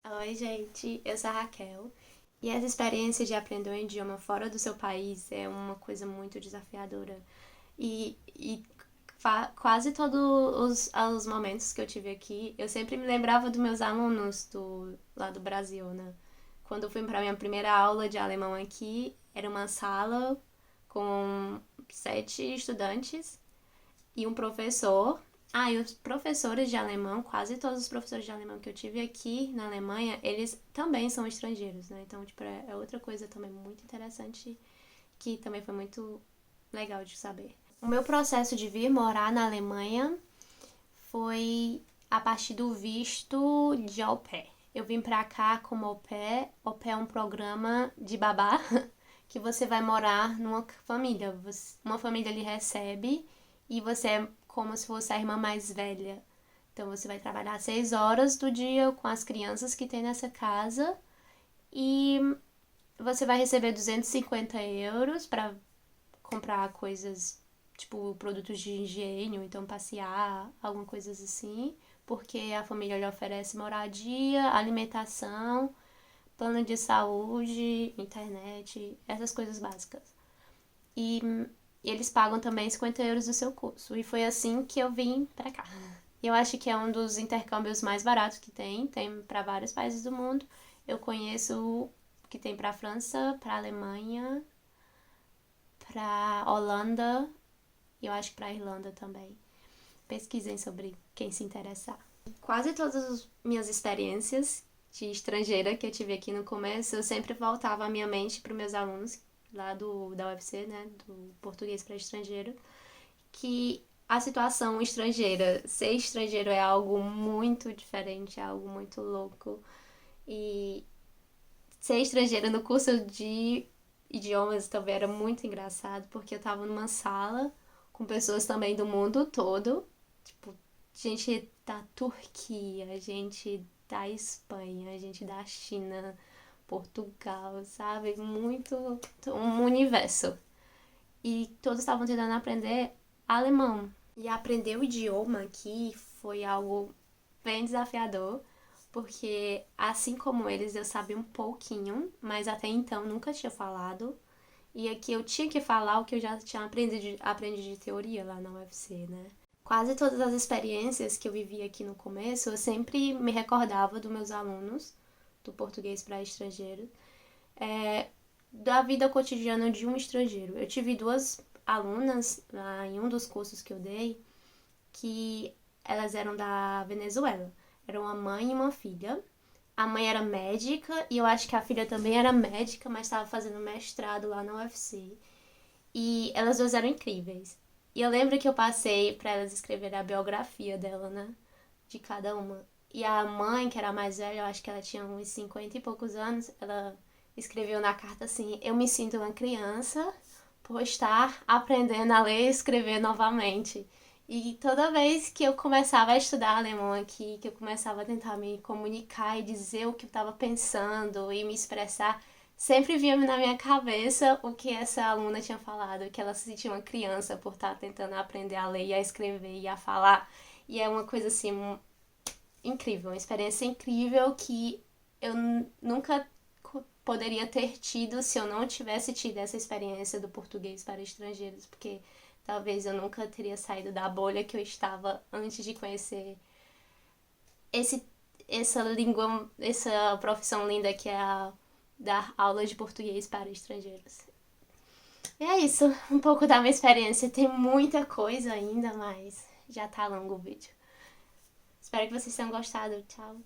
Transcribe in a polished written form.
Oi, gente, eu sou a Raquel. E essa experiência de aprender um idioma fora do seu país é uma coisa muito desafiadora. E quase todos os momentos que eu tive aqui, eu sempre me lembrava dos meus alunos lá do Brasil, né? Quando eu fui para minha primeira aula de alemão aqui, era uma sala com 7 estudantes e um professor. Ah, e os professores de alemão, quase todos os professores de alemão que eu tive aqui na Alemanha, eles também são estrangeiros, né? Então, tipo, é outra coisa também muito interessante que também foi muito legal de saber. O meu processo de vir morar na Alemanha foi a partir do visto de au pair. Eu vim pra cá como au pair. Au pair é um programa de babá que você vai morar numa família. Uma família lhe recebe e você é como se fosse a irmã mais velha. Então você vai trabalhar 6 horas do dia com as crianças que tem nessa casa e você vai receber 250 euros para comprar coisas tipo produtos de higiene, ou então passear, alguma coisa assim, porque a família lhe oferece moradia, alimentação, plano de saúde, internet, essas coisas básicas. E eles pagam também 50 euros do seu curso. E foi assim que eu vim pra cá. Eu acho que é um dos intercâmbios mais baratos que tem para vários países do mundo. Eu conheço o que tem para França, para Alemanha, para Holanda e eu acho que para Irlanda também. Pesquisem sobre quem se interessar. Quase todas as minhas experiências de estrangeira que eu tive aqui no começo, eu sempre voltava a minha mente para os meus alunos lá da UFC, né, do português para estrangeiro, que a situação estrangeira, ser estrangeiro é algo muito diferente, é algo muito louco. E ser estrangeira no curso de idiomas também era muito engraçado, porque eu tava numa sala com pessoas também do mundo todo, tipo, gente da Turquia, gente da Espanha, gente da China, Portugal, sabe? Muito um universo. E todos estavam tentando aprender alemão. E aprender o idioma aqui foi algo bem desafiador, porque assim como eles eu sabia um pouquinho, mas até então nunca tinha falado. E aqui eu tinha que falar o que eu já tinha aprendido de teoria lá na UFC, né? Quase todas as experiências que eu vivi aqui no começo, eu sempre me recordava dos meus alunos, do português para estrangeiro, da vida cotidiana de um estrangeiro. Eu tive duas alunas em um dos cursos que eu dei, que elas eram da Venezuela. Eram uma mãe e uma filha. A mãe era médica e eu acho que a filha também era médica, mas estava fazendo mestrado lá na UFC. E elas duas eram incríveis. E eu lembro que eu passei para elas escreverem a biografia dela, né? De cada uma. E a mãe, que era a mais velha, eu acho que ela tinha uns 50 e poucos anos, ela escreveu na carta assim: Eu me sinto uma criança por estar aprendendo a ler e escrever novamente. E toda vez que eu começava a estudar alemão aqui, que eu começava a tentar me comunicar e dizer o que eu estava pensando e me expressar, sempre vinha na minha cabeça o que essa aluna tinha falado, que ela se sentia uma criança por estar tentando aprender a ler e a escrever e a falar. E é uma coisa assim incrível, uma experiência incrível que eu nunca poderia ter tido se eu não tivesse tido essa experiência do português para estrangeiros, porque talvez eu nunca teria saído da bolha que eu estava antes de conhecer esse, essa língua, essa profissão linda que é a dar aula de português para estrangeiros. E é isso, um pouco da minha experiência. Tem muita coisa ainda, mas já tá longo o vídeo. Espero que vocês tenham gostado. Tchau.